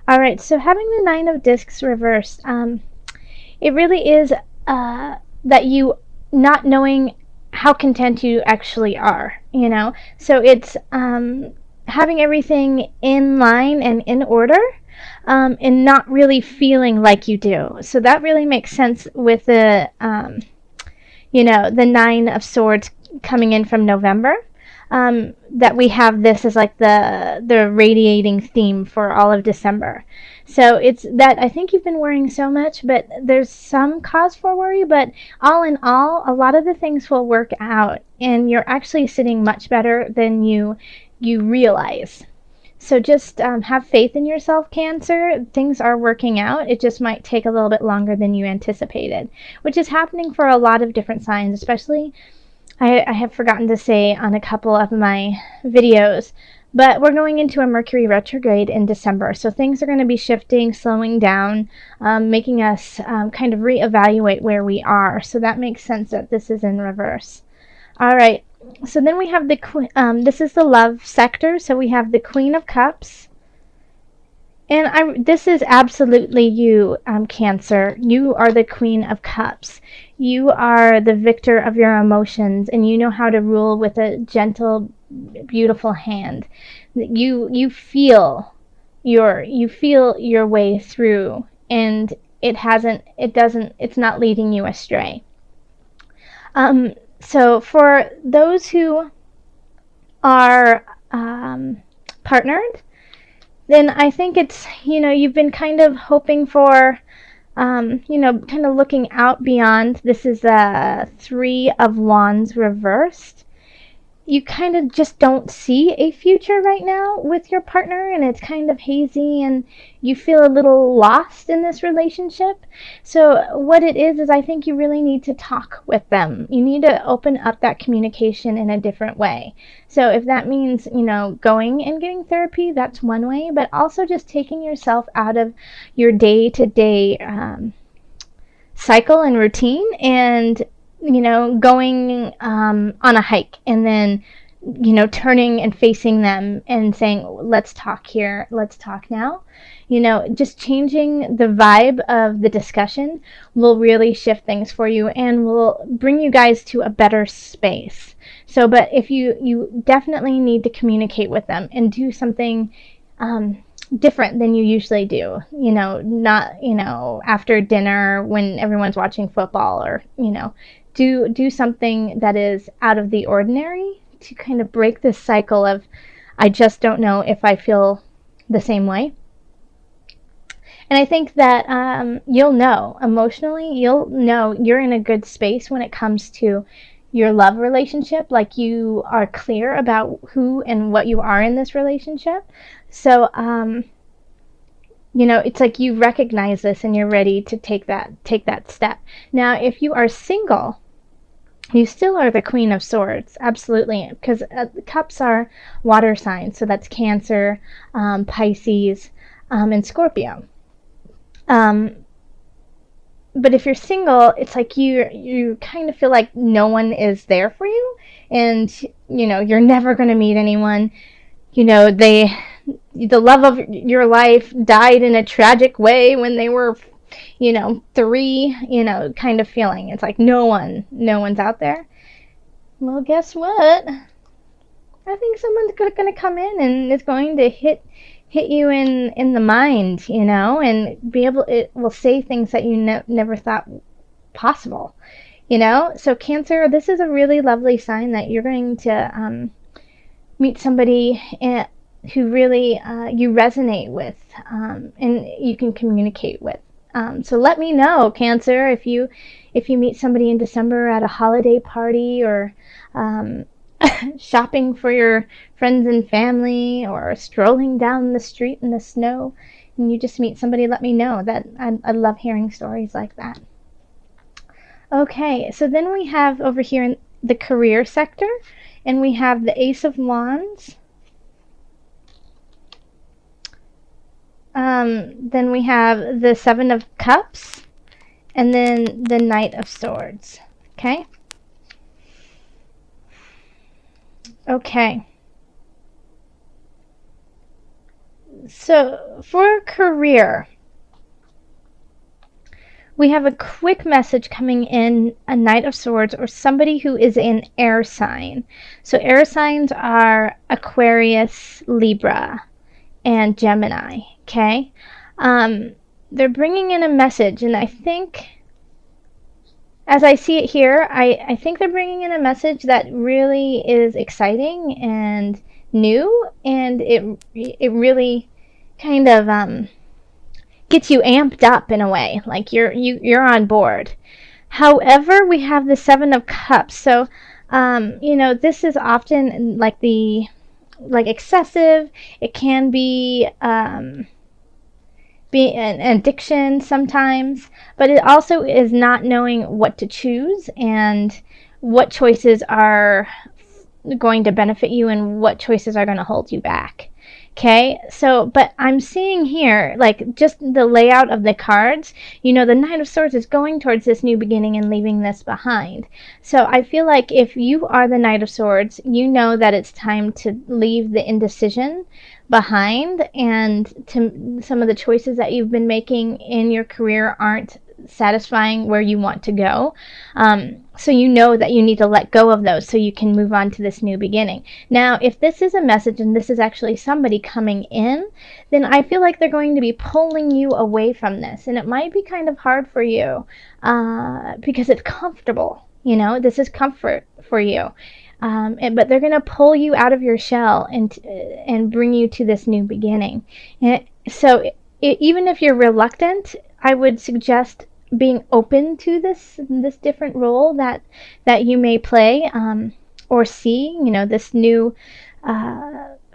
All right, so having the Nine of Discs reversed, it really is that you not knowing how content you actually are, you know? So it's having everything in line and in order, and not really feeling like you do. So that really makes sense with the Nine of Swords coming in from November. That we have this as like the radiating theme for all of December. So it's that I think you've been worrying so much, but there's some cause for worry. But all in all, a lot of the things will work out, and you're actually sitting much better than you realize. So just have faith in yourself, Cancer. Things are working out. It just might take a little bit longer than you anticipated, which is happening for a lot of different signs, especially I have forgotten to say on a couple of my videos, but we're going into a Mercury retrograde in December. So things are going to be shifting, slowing down, making us kind of reevaluate where we are. So that makes sense that this is in reverse. All right. So then we have this is the love sector. So we have the Queen of Cups. And this is absolutely you, Cancer. You are the Queen of Cups. You are the victor of your emotions, and you know how to rule with a gentle, beautiful hand. You feel your way through, and it's not leading you astray. So for those who are partnered, then I think it's, you've been kind of hoping for, kind of looking out beyond. This is a Three of Wands reversed. You kind of just don't see a future right now with your partner, and it's kind of hazy, and you feel a little lost in this relationship. So what it is I think you really need to talk with them. You need to open up that communication in a different way. So if that means, going and getting therapy, that's one way, but also just taking yourself out of your day-to-day cycle and routine, and going on a hike, and then turning and facing them and saying, let's talk here, let's talk now. Just changing the vibe of the discussion will really shift things for you and will bring you guys to a better space. So, but if you definitely need to communicate with them and do something different than you usually do. Not, after dinner when everyone's watching football, or, do something that is out of the ordinary to kind of break this cycle of, I just don't know if I feel the same way. And I think that you'll know emotionally, you'll know you're in a good space when it comes to your love relationship. Like, you are clear about who and what you are in this relationship. So, it's like you recognize this and you're ready to take that step. Now, if you are single, you still are the Queen of Swords, absolutely, because the cups are water signs, so that's Cancer, Pisces, and Scorpio. But if you're single, it's like you kind of feel like no one is there for you, and you're never going to meet anyone. The love of your life died in a tragic way when they were 3, kind of feeling. It's like no one's out there. Well, guess what? I think someone's going to come in and is going to hit you in the mind, and it will say things that you never thought possible, So Cancer, this is a really lovely sign that you're going to meet somebody who really you resonate with, and you can communicate with. So let me know, Cancer, if you meet somebody in December at a holiday party, or shopping for your friends and family, or strolling down the street in the snow, and you just meet somebody. Let me know. That I love hearing stories like that. Okay, so then we have over here in the career sector, and we have the Ace of Wands. Then we have the Seven of Cups, and then the Knight of Swords. Okay. So for career, we have a quick message coming in, a Knight of Swords, or somebody who is an air sign. So air signs are Aquarius, Libra, and Gemini, okay? They're bringing in a message, and I think, as I see it here, I think they're bringing in a message that really is exciting and new, and it really kind of gets you amped up in a way, like you're on board. However, we have the Seven of Cups, so this is often like excessive. It can be an addiction sometimes, but it also is not knowing what to choose and what choices are going to benefit you and what choices are going to hold you back. Okay, so, but I'm seeing here, like, just the layout of the cards, the Knight of Swords is going towards this new beginning and leaving this behind. So I feel like if you are the Knight of Swords, you know that it's time to leave the indecision behind, and to some of the choices that you've been making in your career aren't satisfying where you want to go. So you know that you need to let go of those so you can move on to this new beginning. Now, if this is a message and this is actually somebody coming in, then I feel like they're going to be pulling you away from this. And it might be kind of hard for you because it's comfortable. This is comfort for you. But they're going to pull you out of your shell and bring you to this new beginning. So even if you're reluctant, I would suggest being open to this different role that you may play, or see, this new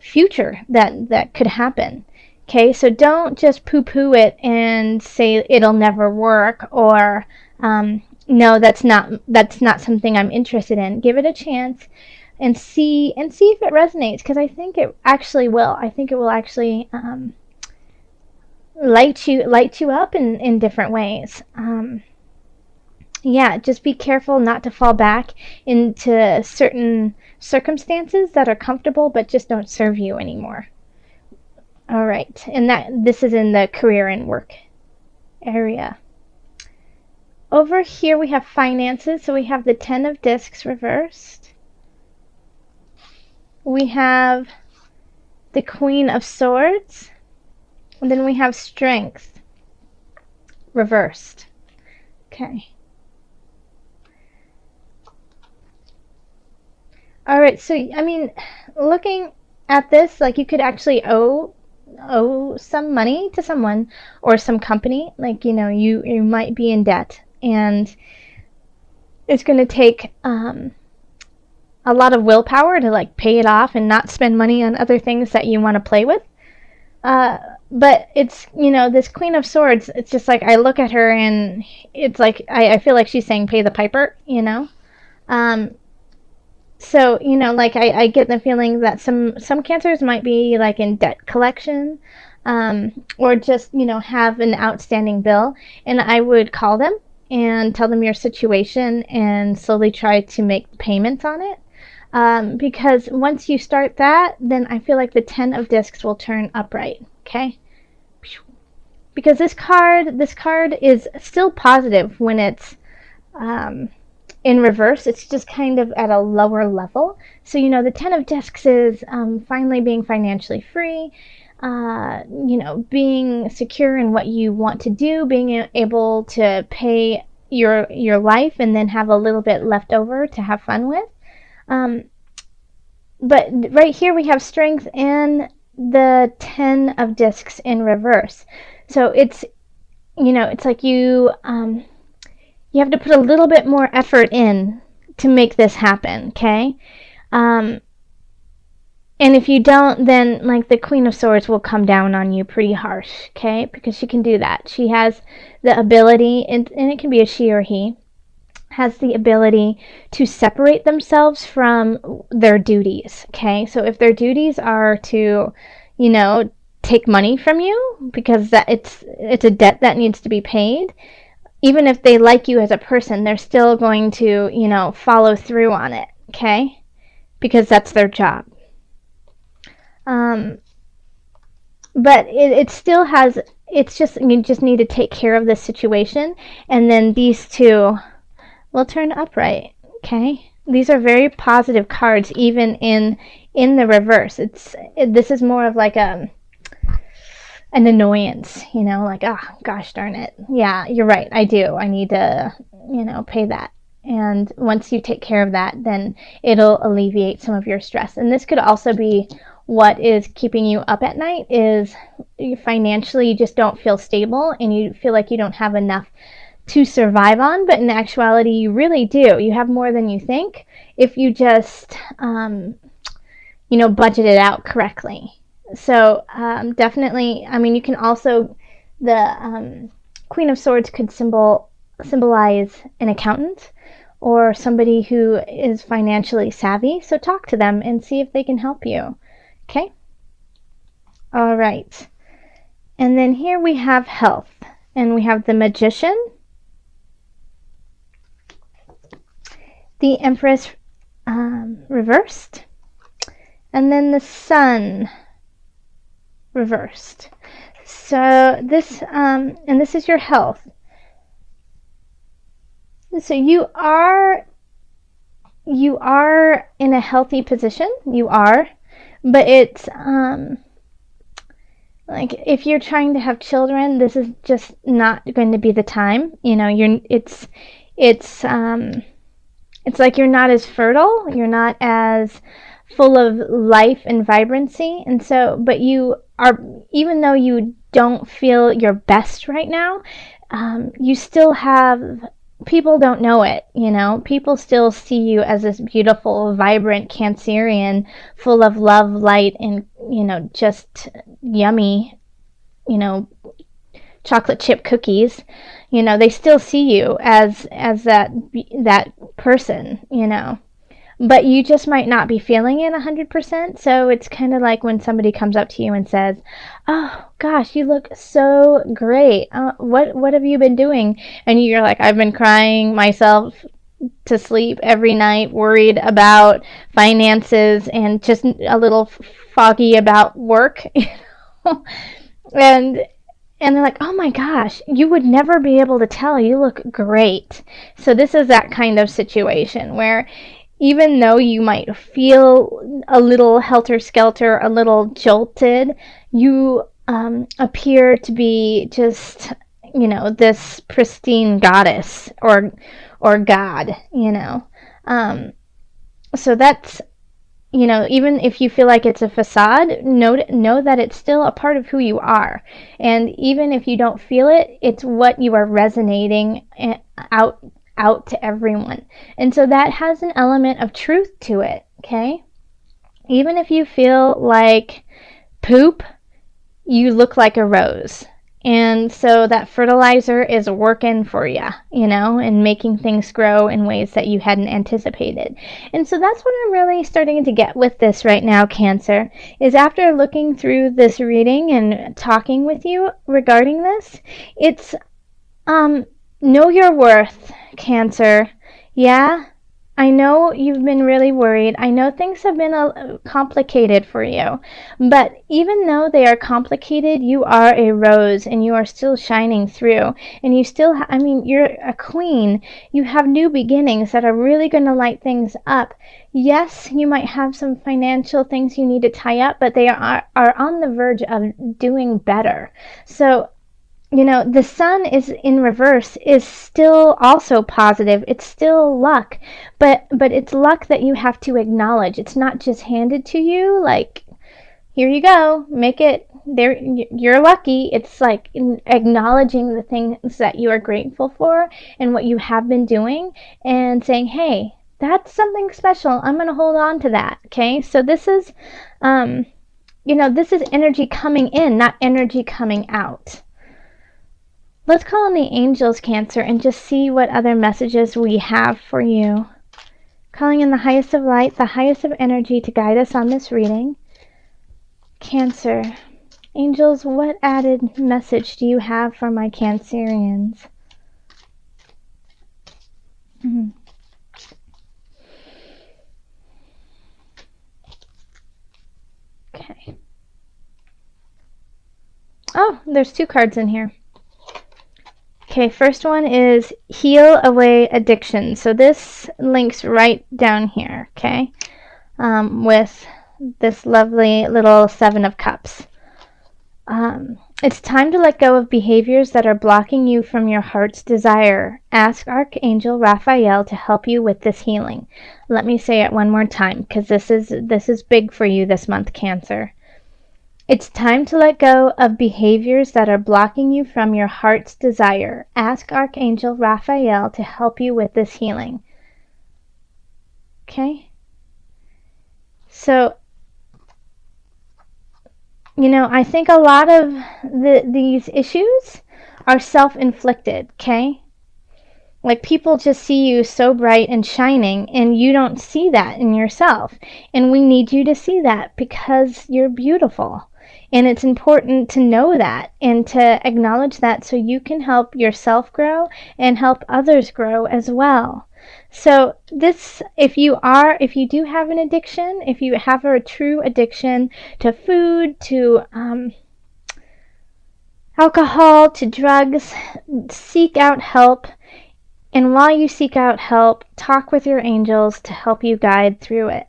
future that could happen. Okay, so don't just poo-poo it and say it'll never work, or no, that's not something I'm interested in. Give it a chance and see if it resonates, because I think it actually will. I think it will actually light you up in different ways. Yeah, just be careful not to fall back into certain circumstances that are comfortable but just don't serve you anymore. All right, and this is in the career and work area. Over here we have finances, so we have the Ten of Discs reversed. We have the Queen of Swords, and then we have Strength reversed. Okay. All right, so I mean, looking at this, like, you could actually owe some money to someone or some company. Like, you might be in debt, and it's going to take a lot of willpower to like pay it off and not spend money on other things that you want to play with. But it's, this Queen of Swords, it's just like, I look at her and it's like, I feel like she's saying pay the piper. So, like, I get the feeling that some cancers might be like in debt collection, or just, have an outstanding bill, and I would call them and tell them your situation and slowly try to make payments on it. Because once you start that, then I feel like the Ten of Discs will turn upright. Okay? Because this card is still positive when it's in reverse. It's just kind of at a lower level. So, the Ten of Discs is finally being financially free, being secure in what you want to do, being able to pay your life and then have a little bit left over to have fun with. But right here we have Strength and the Ten of Discs in reverse. So it's, it's like you have to put a little bit more effort in to make this happen, okay? And if you don't, then like the Queen of Swords will come down on you pretty harsh, okay? Because she can do that. She has the ability, and it can be a she or he, has the ability to separate themselves from their duties, okay? So if their duties are to, take money from you because that it's a debt that needs to be paid, even if they like you as a person, they're still going to, follow through on it, okay? Because that's their job. but it still has, it's just, you just need to take care of this situation, and then these two will turn upright. Okay, these are very positive cards, even in the reverse. This is more of like an annoyance, like, oh gosh darn it, yeah, you're right, I need to pay that. And once you take care of that, then it'll alleviate some of your stress. And this could also be what is keeping you up at night, is financially you just don't feel stable and you feel like you don't have enough to survive on, but in actuality you really do. You have more than you think if you just budget it out correctly. So definitely, I mean, you can also, the Queen of Swords could symbolize an accountant or somebody who is financially savvy. So talk to them and see if they can help you. Okay? All right. And then here we have health. And we have the Magician, the Empress reversed, and then the Sun reversed. So this, and this is your health. So you are in a healthy position. You are, but it's like if you're trying to have children, this is just not going to be the time. It's like you're not as fertile. You're not as full of life and vibrancy. And so, but you are, even though you don't feel your best right now, you still have, people don't know it, people still see you as this beautiful, vibrant Cancerian, full of love, light, and, just yummy, chocolate chip cookies. They still see you as that person, but you just might not be feeling it 100%. So it's kind of like when somebody comes up to you and says, oh gosh, you look so great, what have you been doing? And you're like, I've been crying myself to sleep every night, worried about finances and just a little foggy about work. and and they're like, oh my gosh, you would never be able to tell, you look great. So this is that kind of situation where even though you might feel a little helter-skelter, a little jolted, you appear to be just, this pristine goddess or god, so that's, even if you feel like it's a facade, know that it's still a part of who you are. And even if you don't feel it, it's what you are resonating out to everyone. And so that has an element of truth to it, okay? Even if you feel like poop, you look like a rose. And so that fertilizer is working for you, and making things grow in ways that you hadn't anticipated. And so that's what I'm really starting to get with this right now, Cancer, is after looking through this reading and talking with you regarding this, it's know your worth, Cancer. Yeah, I know you've been really worried. I know things have been complicated for you. But even though they are complicated, you are a rose and you are still shining through. And you still, you're a queen. You have new beginnings that are really going to light things up. Yes, you might have some financial things you need to tie up, but they are on the verge of doing better. So the Sun is in reverse is still also positive. It's still luck, but it's luck that you have to acknowledge. It's not just handed to you like, here you go, make it there, you're lucky. It's like acknowledging the things that you are grateful for and what you have been doing and saying, hey, that's something special, I'm going to hold on to that. Okay, so this is this is energy coming in, not energy coming out. Let's call on the angels, Cancer, and just see what other messages we have for you. Calling in the highest of light, the highest of energy to guide us on this reading. Cancer. Angels, what added message do you have for my Cancerians? Okay. Oh, there's 2 cards in here. Okay, first one is Heal Away Addiction. So this links right down here, okay, with this lovely little 7 of Cups. It's time to let go of behaviors that are blocking you from your heart's desire. Ask Archangel Raphael to help you with this healing. Let me say it one more time, because this is big for you this month, Cancer. It's time to let go of behaviors that are blocking you from your heart's desire. Ask Archangel Raphael to help you with this healing. Okay? So, I think a lot of these issues are self-inflicted, okay? Like, people just see you so bright and shining, and you don't see that in yourself. And we need you to see that, because you're beautiful. And it's important to know that and to acknowledge that, so you can help yourself grow and help others grow as well. So if you do have an addiction, if you have a true addiction to food, to alcohol, to drugs, seek out help. And while you seek out help, talk with your angels to help you guide through it.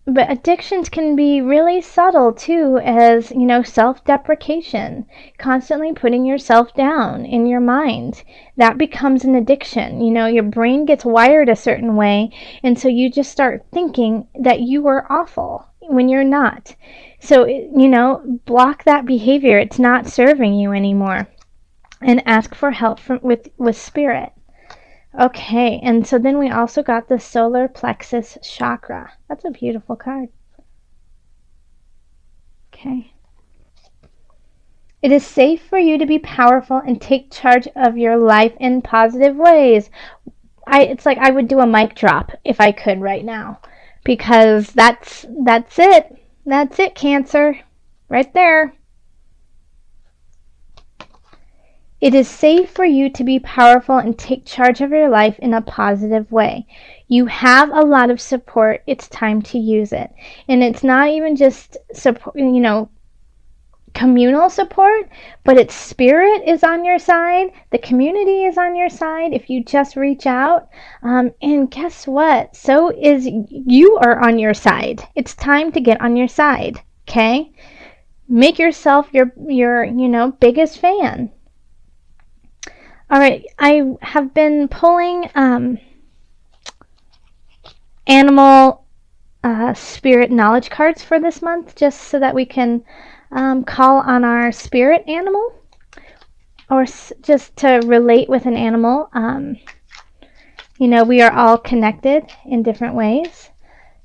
But addictions can be really subtle too, as, self-deprecation, constantly putting yourself down in your mind. That becomes an addiction. Your brain gets wired a certain way, and so you just start thinking that you are awful when you're not. So, block that behavior. It's not serving you anymore. And ask for help with spirit. Okay, and so then we also got the solar plexus chakra. That's a beautiful card. Okay. It is safe for you to be powerful and take charge of your life in positive ways. It's like I would do a mic drop if I could right now, because that's it. That's it, Cancer. Right there. It is safe for you to be powerful and take charge of your life in a positive way. You have a lot of support. It's time to use it. And it's not even just support, communal support, but it's spirit is on your side. The community is on your side if you just reach out. And guess what? So is you are on your side. It's time to get on your side. Okay? Make yourself your biggest fan. All right, I have been pulling animal spirit knowledge cards for this month, just so that we can call on our spirit animal, or just to relate with an animal. We are all connected in different ways.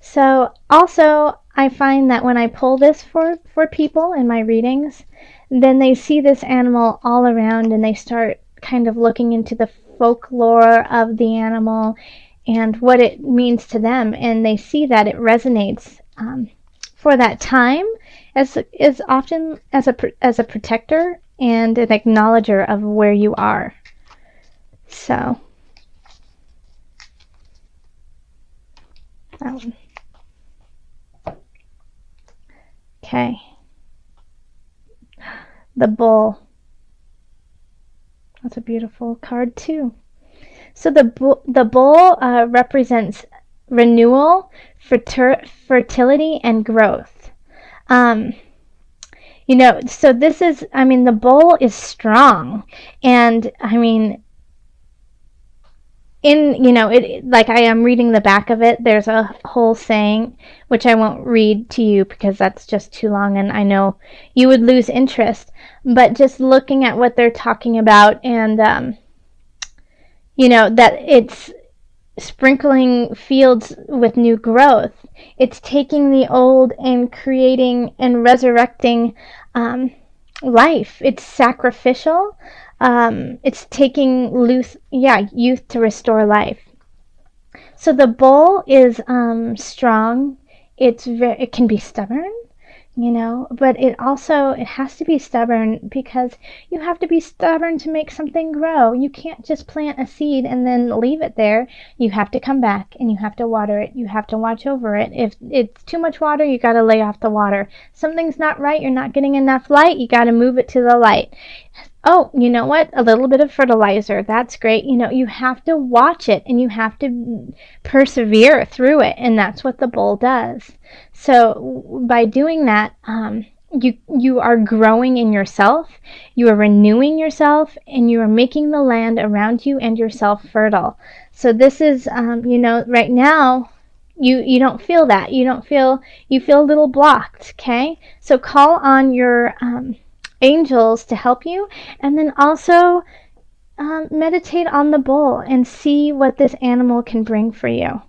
So also, I find that when I pull this for people in my readings, then they see this animal all around, and they start kind of looking into the folklore of the animal and what it means to them, and they see that it resonates for that time as often as a protector and an acknowledger of where you are. So that one. Okay. The bull. That's a beautiful card too. So the bull represents renewal, fertility, and growth. So this is, the bull is strong, and like I am reading the back of it, there's a whole saying, which I won't read to you because that's just too long, and I know you would lose interest. But just looking at what they're talking about, and that it's sprinkling fields with new growth. It's taking the old and creating and resurrecting life. It's sacrificial. It's taking youth to restore life. So the bull is strong. It can be stubborn. but it has to be stubborn, because you have to be stubborn to make something grow. You can't just plant a seed and then leave it there. You have to come back and you have to water it. You have to watch over it. If it's too much water, you got to lay off the water. Something's not right, you're not getting enough light, you got to move it to the light. Oh, you know what? A little bit of fertilizer. That's great. You have to watch it and you have to persevere through it. And that's what the bull does. So by doing that, you are growing in yourself, you are renewing yourself, and you are making the land around you and yourself fertile. So this is, right now, you don't feel that. You feel a little blocked, okay? So call on your angels to help you, and then also meditate on the bull and see what this animal can bring for you.